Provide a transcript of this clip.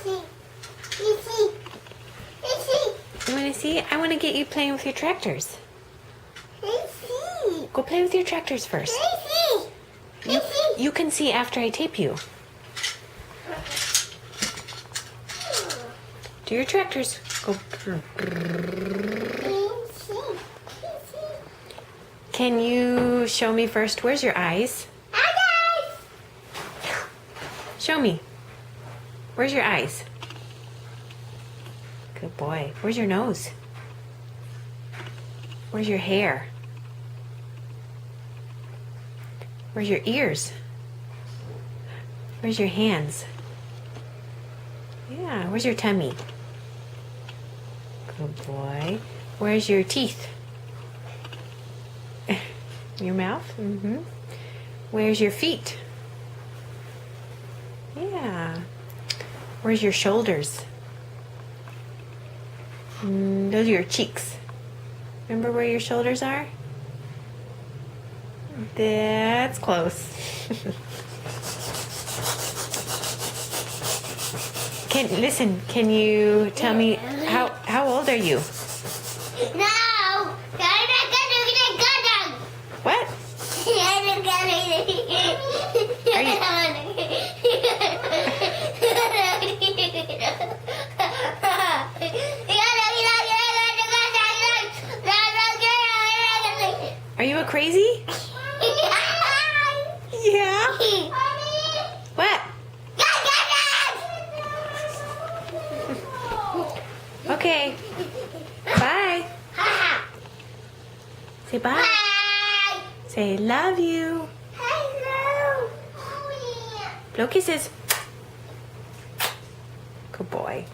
You want to see? I want to get you playing with your tractors. Go play with your tractors first. You can see after I tape you. Do your tractors. Go. Can you show me first? Where's your eyes? Show me. Where's your eyes? Good boy. Where's your nose? Where's your hair? Where's your ears? Where's your hands? Yeah, where's your tummy? Good boy. Where's your teeth? Your mouth? Mm-hmm. Where's your feet? Yeah. Where's your shoulders? Those are your cheeks. Remember where your shoulders are? That's close. Can you tell me how old are you? No. What? Are you Are you a crazy? Yeah. What? Okay. Bye. Say bye. Say love you. Blow kisses. Good boy.